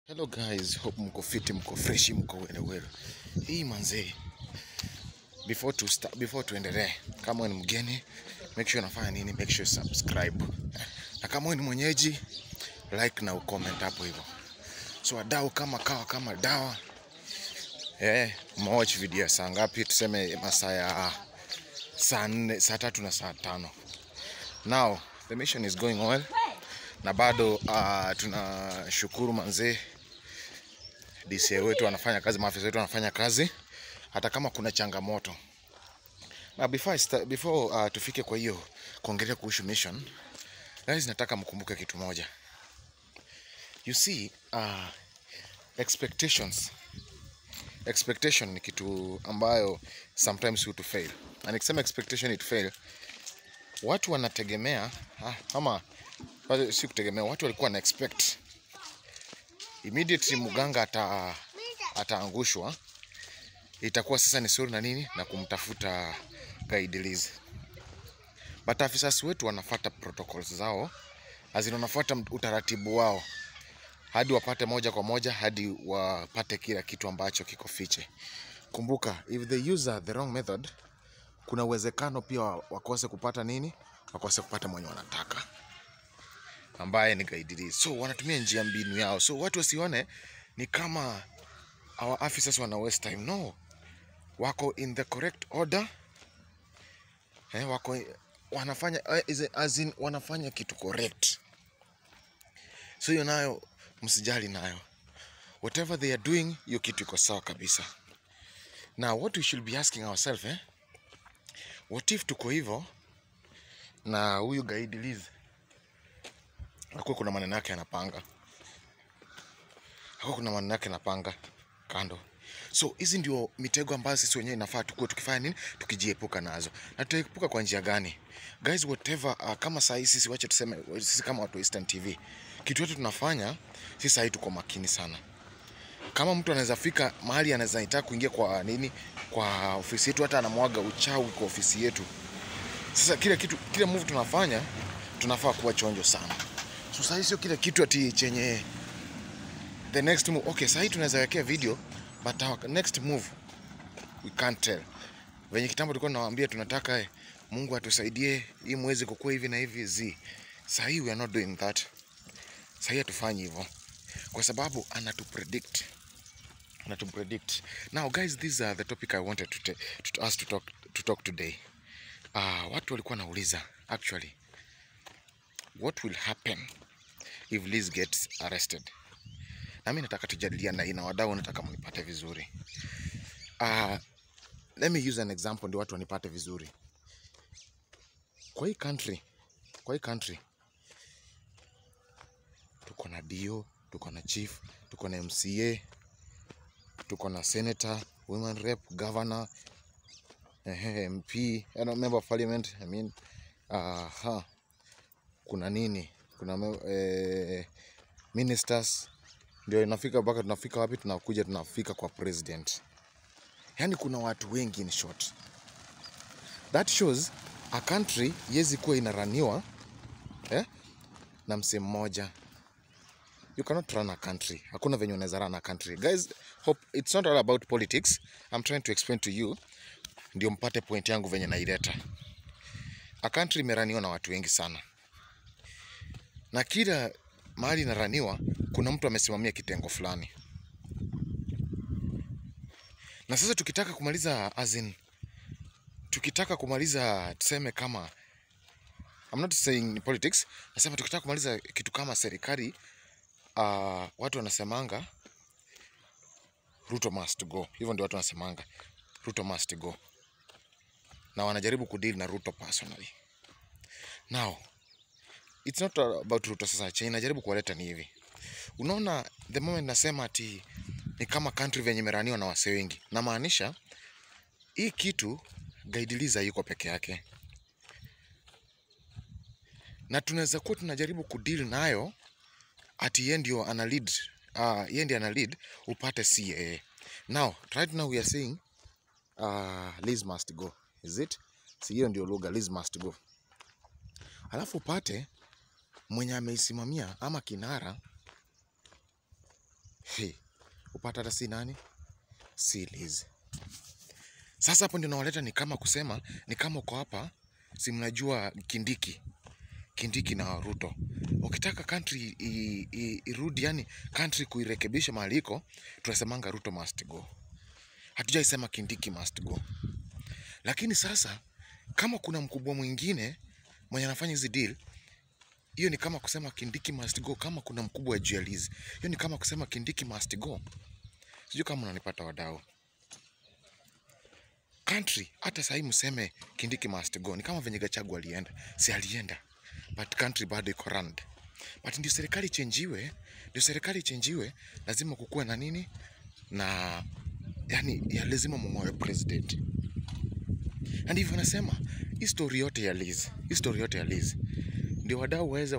Hello guys, hope mko fiti, mko fresh, mko well. Hii manze, before tuendelee, kama wewe ni mgeni, make sure unafanya nini? Make sure subscribe. Na kama wewe ni mwenyeji, like na ucomment hapo hivyo. So wadau kama dawa. Watch video saa ngapi? Tuseme masaa ya saa 4, saa 3 na saa 5. Now, the mission is going well. Na bado tunashukuru manze, DCI wetu wanafanya kazi, maafisa wetu wanafanya kazi hata kama kuna changamoto. Na before tufike kwa hiyo kuongelea kuhusu mission, guys, nataka mkumbuke kitu moja. You see, expectation ni kitu ambayo sometimes you to fail. And nikisema expectation it fail, watu wanategemea ama si kutegemea, watu walikuwa na expect immediately muganga ataangushwa, itakuwa sasa ni suri na nini na kumtafuta Guide Liz. But afisa wetu wanafuata protocols zao, wanafuata utaratibu wao hadi wapate moja kwa moja, hadi wapate kila kitu ambacho kiko fiche. Kumbuka, if they use the wrong method, kuna uwezekano pia wakose kupata nini, wakose kupata mwenye wanataka, ambaye ni Guide Liz. So wanatumia njia mbinu yao. So watu wasione ni kama our officers wana waste time. No, wako in the correct order. Wako wanafanya wanafanya kitu correct. So hiyo nayo msijali nayo. Whatever they are doing, hiyo kitu iko sawa kabisa. Now what we should be asking ourselves, what if tuko hivyo na huyu Guide Liz hakuwa kuna maneno yake anapanga, kando. So hizi ndio mitego ambazo sisi wenyewe inafaa tukue tukifanya nini, tukijiepuka nazo. Na tuepuka kwa njia gani? Guys, whatever kama saa hii sisi, wacha tuseme sisi kama watu Eastern TV, kitu yote tunafanya sisi saa hii tuko makini sana. Kama mtu anaweza fika mahali anaweza nitaka kuingia kwa nini, kwa ofisi yetu, hata anamwaga uchawi kwa ofisi yetu. Sasa kila move tunafanya tunafaa kuwa chonjo sana. So saa hii sio kila kitu ati chenye the next move. Okay, saa hii tunaweza wekea video, but our next move we can't tell. Venye kitambo tulikuwa tunawaambia tunataka Mungu atusaidie hii mwezi kukua hivi na hivi Saa hii we are not doing that. Saa hii hatufanyi hivyo kwa sababu anatupredict. Now guys, these are the topic I wanted to talk today. Watu walikuwa nauliza actually, what will happen if Liz gets arrested? Na mimi nataka tujadiliane na wadau, nataka mnipate vizuri. Let me use an example ndio watu wanipate vizuri. Kwa hii country tuko na DO, tuko na chief, tuko na MCA, tuko na senator, women rep, governor, MP, member of parliament, kuna nini, kuna ministers, ndio inafika mpaka tunafika wapi, tunafika kwa president. Yani kuna watu wengi, in short. That shows a country yezi kuwa inaraniwa na msemo mmoja. You cannot run a country. Hakuna venye unaweza run a country. Guys, hope it's not all about politics. I'm trying to explain to you ndio mpate point yangu venye naileta. A country imeraniwa na watu wengi sana. Na kila mahali inaraniwa kuna mtu amesimamia kitengo fulani. Na sasa tukitaka kumaliza tuseme kama, I'm not saying politics, nasema tukitaka kumaliza kitu kama serikali, watu wanasemanga Ruto must go. Hivyo ndio watu wanasemanga Ruto must go. Na wanajaribu kudeal na Ruto personally. Now, it's not about Ruto sasa. Chenye najaribu kuwaleta ni hivi. Unaona, the moment nasema ati ni kama country venye imeraniwa na wase wengi, na maanisha hii kitu Guide Liz yuko peke yake. Na tunaweza kuwa tunajaribu kudeal nayo ati yeye ndio ana lead, upate CAA. Now, right now we are saying Liz must go. Is it? Si hiyo ndio lugha, Liz must go. Alafu upate mwenye ameisimamia ama kinara upata hata si nani? Si Liz. Sasa hapo ndio nawaleta, ni kama kusema, ni kama uko hapa, si mnajua Kindiki na Ruto. Ukitaka country irudi, yani country kuirekebisha mahali iko, tunasemanga Ruto must go. Hatujaisema Kindiki must go. Lakini sasa kama kuna mkubwa mwingine mwenye anafanya hizi deal, hiyo ni kama kusema Kindiki must go. Kama kuna mkubwa wa Liz, hiyo ni kama kusema Kindiki must go. Sijui kama unanipata wadau. Country hata sasa mseme Kindiki must go, ni kama venye Gachagua alienda. Si alienda, but country bado iko run. But ndio serikali chenjiwe, lazima kukuwe na nini? Na yani ya lazima mumoe president. And hivyo nasema history yote ya Liz ndio wadau waweze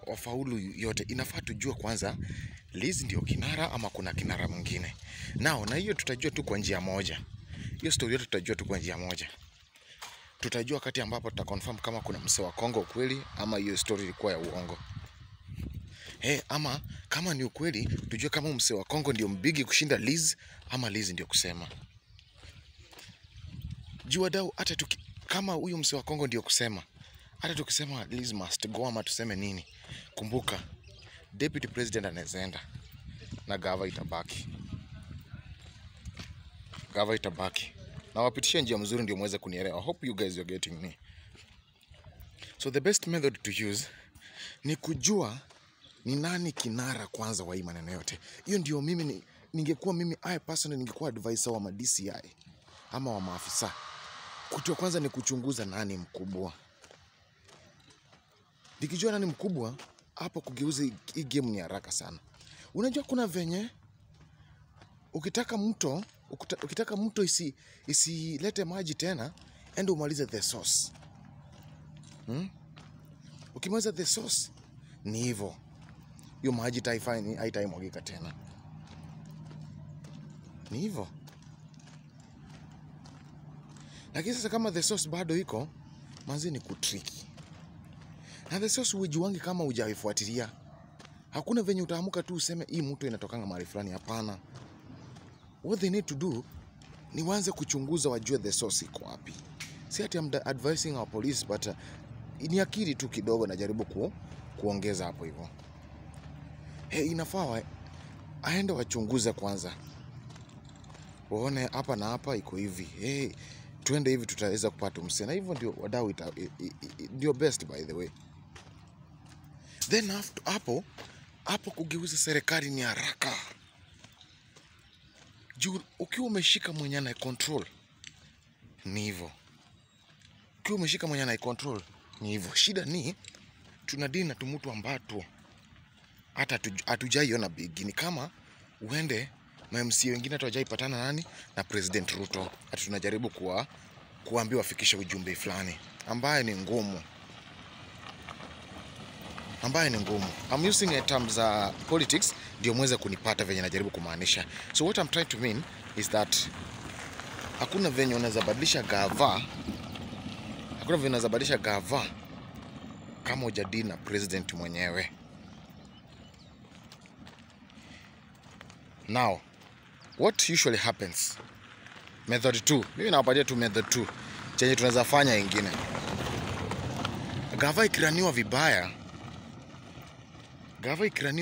wafaulu yote. Inafaa tujue kwanza Liz ndio kinara ama kuna kinara mwingine. Na hiyo tutajua tu kwa njia moja. Hiyo story yote tutajua tu kwa njia moja. Tutajua wakati ambapo tutaconfirm kama kuna mse wa Kongo ukweli ama hiyo story ilikuwa ya uongo. Ama kama ni ukweli, tujue kama mse wa Kongo ndio mbigi kushinda Liz ama Liz ndio kusema. Juu wadau, hata kama huyu mse wa Kongo ndio kusema, hata tukisema Liz must go ama tuseme nini, kumbuka deputy president anaenda na gava itabaki. Na wapitisha njia mzuri ndio muweze kunielewa. I hope you guys are getting me. So the best method to use ni kujua ni nani kinara kwanza wa hii maneno yote. Hiyo ndio mimi ningekuwa mimi personally ningekuwa advisor wa DCI ama wa maafisa. Kujua kwanza ni kuchunguza nani mkubwa. Nikijua nani mkubwa, hapo kugeuza hii game ni haraka sana. Unajua kuna venye ukitaka mto isilete maji tena, enda umalize the source. Ukimaliza the source ni hivyo. Hiyo maji haitaimwagika tena. Ni hivyo. Lakini sasa kama the source bado iko, manzi ni kutriki. Na the source hujuangi kama hujaifuatilia. Hakuna venye utaamuka tu useme hii mto inatokanga mahali fulani, hapana. What they need to do ni waanze kuchunguza, wajue the source iko wapi. Si ati I'm advising our police, but ni akili tu kidogo najaribu kuongeza hapo hivyo. Inafaa aende wachunguze kwanza. Waone hapa na hapa iko hivi. Tuende hivi tutaweza kupata msena. Hivyo ndio wadau ndio best by the way. Then after hapo kugeuza serikali ni haraka. Juu ukiwa umeshika mwenye ana control ni hivyo. Ukiwa umeshika mwenye ana control ni hivyo. Shida ni tunadili na tumutu ambato hata hatujaiona bigini. Kama uende MC wengine hatujaipatana nani na President Ruto, hata tunajaribu kuambiwa wafikishe ujumbe fulani ambaye ni ngumu. I'm using a terms za politics ndio muweze kunipata venye najaribu kumaanisha. So what I'm trying to mean is that hakuna venye unaweza badilisha gava kama hujadili na president mwenyewe. Now, what usually happens? Method 2. Mimi nawapatia tu method 2. Chenye tunaweza fanya ingine. Gava ikiraniwa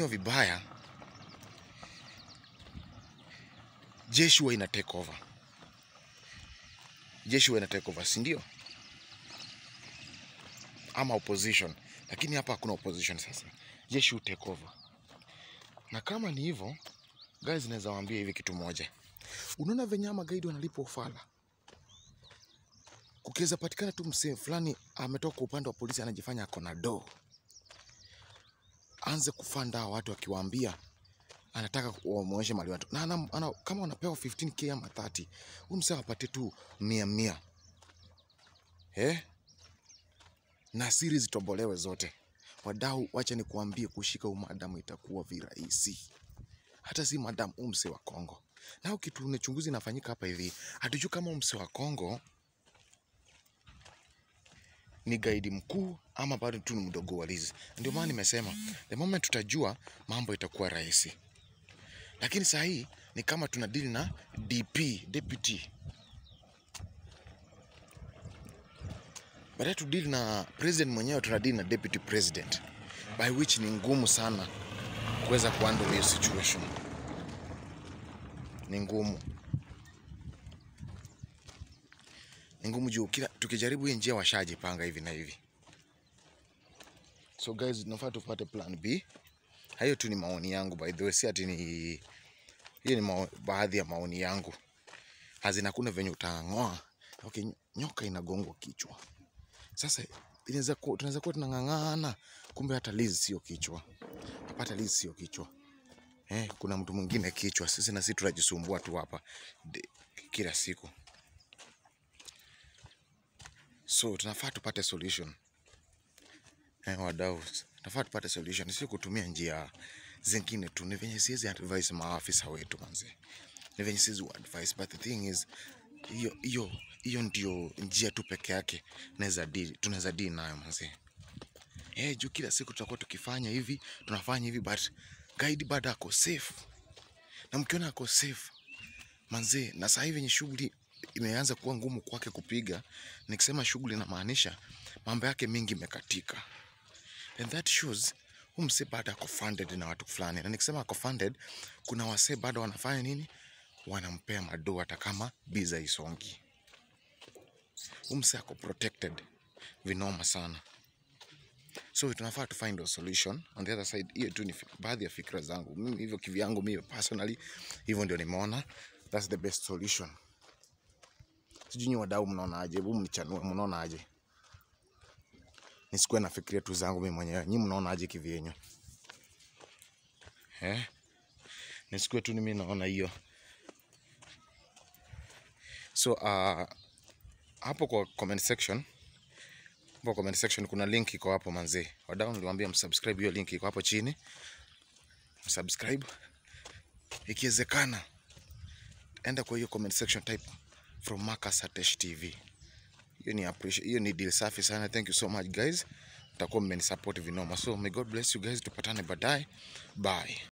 vibaya, jeshi huwa ina take over. Si ndio? Ama opposition. Lakini hapa hakuna opposition sasa. Jeshi take over. Na kama ni hivyo, guys, naweza waambia hivi kitu moja. Unaona venye magaidi wanalipa ufala. Kukiweza patikana tu msee fulani ametoka upande wa polisi anajifanya ako na do, anze kufanda watu akiwaambia anataka kuwaonyesha mali watu. Na kama wanapewa 15k ama 30, huyu msee apate tu 100. Na siri zitobolewe zote. Wadau, wacha ni kuambie kushika umadamu itakuwa virahisi. Hata si madam mse wa Kongo. Na kitu unachunguzi inafanyika hapa hivi. Hatujui kama mse wa Kongo ni gaidi mkuu ama bado tu ni mdogo wa Liz. Ndio maana nimesema the moment tutajua mambo itakuwa rahisi. Lakini saa hii ni kama tuna deal na deputy. Baada tu deal na president mwenyewe, tuna deal na deputy president, by which ni ngumu sana kuweza kuhandle hiyo situation. Ni ngumu juu kila tukijaribu hii njia washajipanga hivi na hivi. So guys, tunafaa tupate plan B. Hayo tu ni maoni yangu, by the way, si ati ni hiyo ni baadhi ya maoni yangu. Hazina kuna venye utaangoa. Okay, nyoka inagongwa kichwa. Sasa tunaweza kuwa tunang'ang'ana, kumbe hata Liz sio kichwa. Hapata Liz sio kichwa. Kuna mtu mwingine kichwa. Sisi na sisi tunajisumbua tu hapa kila siku. So tunafaa tupate solution. Wadau, tunafaa tupate solution. Sio kutumia njia zingine tu. Ni venye siwezi advise maafisa wetu manze. Ni venye siwezi advise, but the thing is hiyo ndio njia tu peke yake tunaweza deal nayo manze. Juu kila siku tutakuwa tukifanya hivi, tunafanya hivi, but guide bado ako safe. Na mkiona ako safe manze, na sasa hivi shughuli imeanza kuwa ngumu kwake kupiga. Nikisema shughuli inamaanisha mambo yake mingi imekatika. And that shows mse bado ako funded na watu fulani. Na nikisema ako funded, kuna wase bado wanafanya nini? Wanampea mado hata kama biza isongi. Mse ako protected vinoma sana. So tunafaa to find a solution. On the other side, hiyo tu ni baadhi ya fikra zangu. Mimi hivyo kivyangu, mimi personally hivyo ndio nimeona that's the best solution. Sijui nyinyi wadau mnaona aje? Hebu mnichanue, mnaona aje? Nisikuwe na fikiria tu zangu mimi mwenyewe. Nyinyi mnaona aje kivyenyu? Nisikuwe tu mimi naona hiyo. So hapo kwa comment section, kuna link iko hapo manze. Wadau niliwaambia msubscribe, hiyo link iko hapo chini. Subscribe. Ikiwezekana enda kwa hiyo comment section, type from Marcus Atesh TV. Hiyo ni deal safi sana. Thank you so much guys. Mtakuwa mmenisupport vinoma. So may God bless you guys. Tupatane baadaye. Bye.